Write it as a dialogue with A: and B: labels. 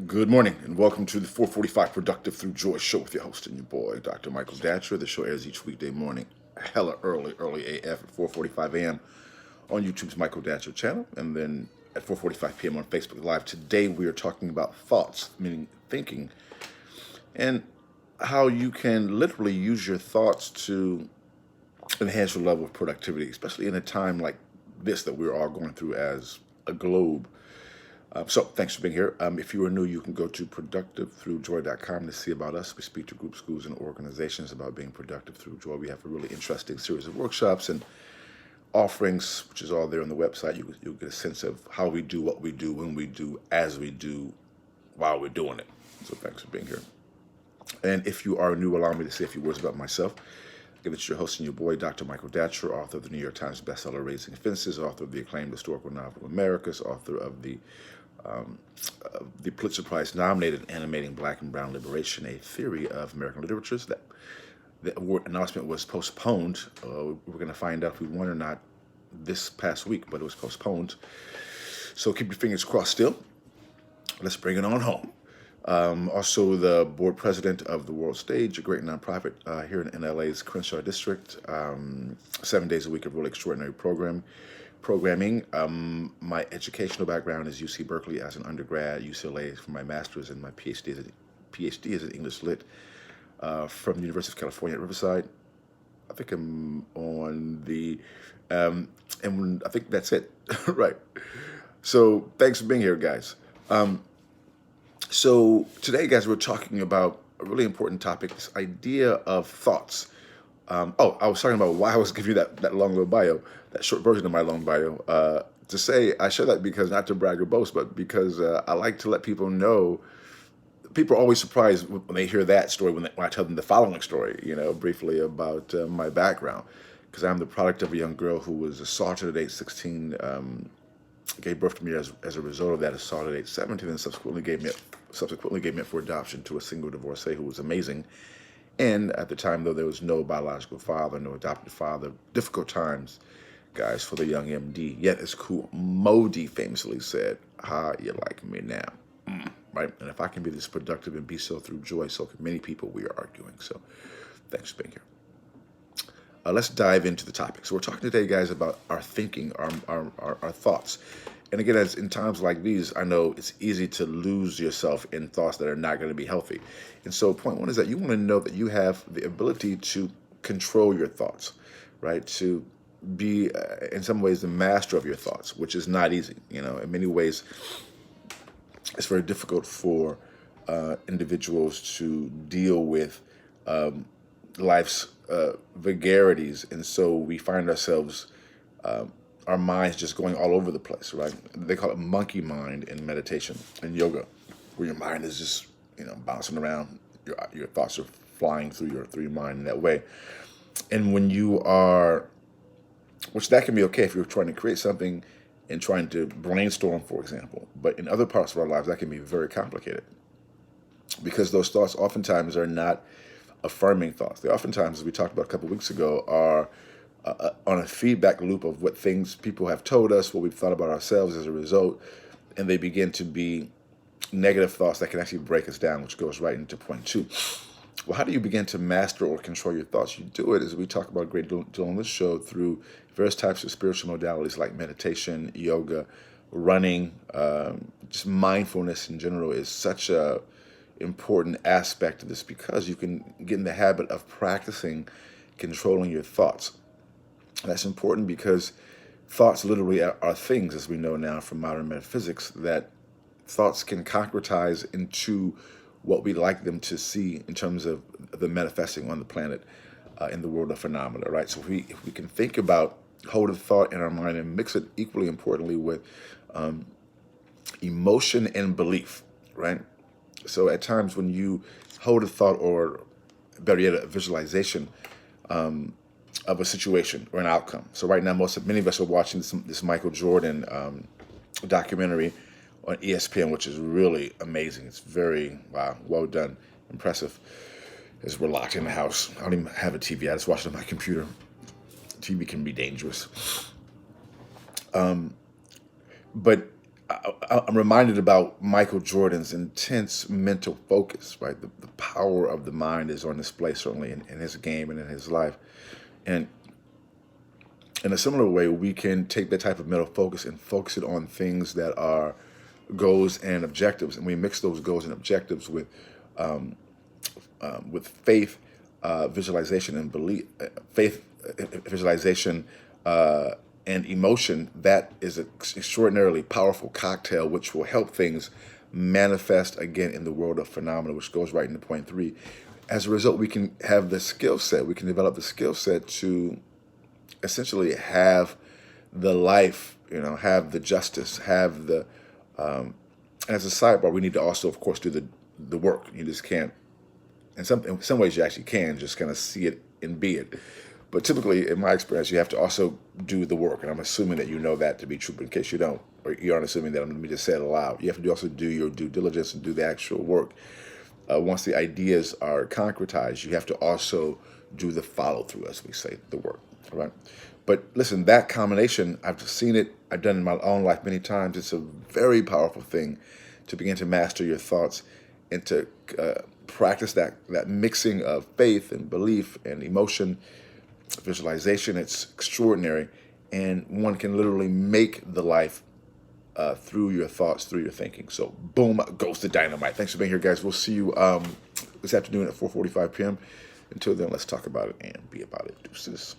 A: Good morning and welcome to the 445 Productive Through Joy show with your host and your boy, Dr. Michael Datcher. The show airs each weekday morning, hella early AF at 4:45 a.m. on YouTube's Michael Datcher channel, and then at 4:45 p.m. on Facebook Live. Today we are talking about thoughts, meaning thinking, and how you can literally use your thoughts to enhance your level of productivity, especially in a time like this that we're all going through as a globe. So thanks for being here. If you are new, you can go to productivethroughjoy.com to see about us. We speak to groups, schools, and organizations about being productive through joy. We have a really interesting series of workshops and offerings, which is all there on the website. You'll get a sense of how we do what we do, when we do, as we do, while we're doing it. So thanks for being here. And if you are new, allow me to say a few words about myself. Again, it's your host and your boy, Dr. Michael Datcher, author of the New York Times bestseller Raising Fences, author of the acclaimed historical novel Americas, author of the Pulitzer Prize nominated Animating Black and Brown Liberation, a Theory of American Literatures. That the award announcement was postponed. We're going to find out if we won or not this past week, but it was postponed. So keep your fingers crossed still. Let's bring it on home. Also, the board president of the World Stage, a great nonprofit here in LA's Crenshaw District. 7 days a week of really extraordinary programming. My educational background is UC Berkeley as an undergrad, UCLA for my master's, and my PhD is in English Lit from the University of California at Riverside. I think I'm on the, and I think that's it, right? So thanks for being here, guys. So today, guys, we're talking about a really important topic, this idea of thoughts. I was talking about why I was giving you that long little bio, that short version of my long bio. To say, I share that because, not to brag or boast, but because I like to let people know. People are always surprised when they hear that story, when I tell them the following story, briefly about my background. Because I'm the product of a young girl who was assaulted at age 16, gave birth to me as a result of that assault at age 17, and subsequently gave me up for adoption to a single divorcee who was amazing. And at the time, though, there was no biological father, no adopted father. Difficult times, guys, for the young MD. Yet, as Cool Modi famously said, "How you like me now?" Right? And if I can be this productive and be so through joy, so can many people we are arguing. So thanks for being here. Let's dive into the topic. So we're talking today, guys, about our thinking, our thoughts. And again, as in times like these, I know it's easy to lose yourself in thoughts that are not going to be healthy. And so point one is that you want to know that you have the ability to control your thoughts, right? To be, in some ways, the master of your thoughts, which is not easy. In many ways, it's very difficult for individuals to deal with life's vagaries. And so we find ourselves our minds just going all over the place, right? They call it monkey mind in meditation and yoga, where your mind is just, bouncing around. Your thoughts are flying through your mind in that way. And when you are, which that can be okay if you're trying to create something and trying to brainstorm, for example. But in other parts of our lives, that can be very complicated because those thoughts oftentimes are not affirming thoughts. They oftentimes, as we talked about a couple of weeks ago, are on a feedback loop of what things people have told us, what we've thought about ourselves as a result, and they begin to be negative thoughts that can actually break us down, which goes right into point two. Well, how do you begin to master or control your thoughts? You do it, as we talk about a great deal on this show, through various types of spiritual modalities like meditation, yoga, running, just mindfulness in general is such a important aspect of this because you can get in the habit of practicing controlling your thoughts. That's important because thoughts literally are things, as we know now from modern metaphysics, that thoughts can concretize into what we like them to see in terms of the manifesting on the planet in the world of phenomena, right? So if we can think about, hold a thought in our mind and mix it equally importantly with emotion and belief, right? So at times when you hold a thought, or better yet, a visualization of a situation or an outcome. So right now, many of us are watching this Michael Jordan documentary on ESPN, which is really amazing. It's very, wow, well done, impressive. As we're locked in the house, I don't even have a TV. I just watch it on my computer. TV can be dangerous. But I'm reminded about Michael Jordan's intense mental focus, right? The power of the mind is on display, certainly in his game and in his life. And in a similar way, we can take that type of mental focus and focus it on things that are goals and objectives. And we mix those goals and objectives with faith, visualization, and belief. Faith, visualization, and emotion. That is an extraordinarily powerful cocktail, which will help things manifest again in the world of phenomena, which goes right into point three. As a result, we can have the skill set. We can develop the skill set to essentially have the life, have the justice, have the. As a sidebar, we need to also, of course, do the work. You just can't. In some ways, you actually can just kind of see it and be it. But typically, in my experience, you have to also do the work. And I'm assuming that you know that to be true, but in case you don't, or you aren't assuming that, let me just say it aloud. You have to also do your due diligence and do the actual work. Once the ideas are concretized, you have to also do the follow through, as we say, the work. All right. But listen, that combination, I've seen it, I've done it in my own life many times. It's a very powerful thing to begin to master your thoughts and to practice that mixing of faith and belief and emotion, visualization. It's extraordinary. And one can literally make the life through your thoughts, through your thinking. So boom, goes the dynamite. Thanks for being here, guys. We'll see you this afternoon at 4:45 p.m. Until then, let's talk about it and be about it. Deuces.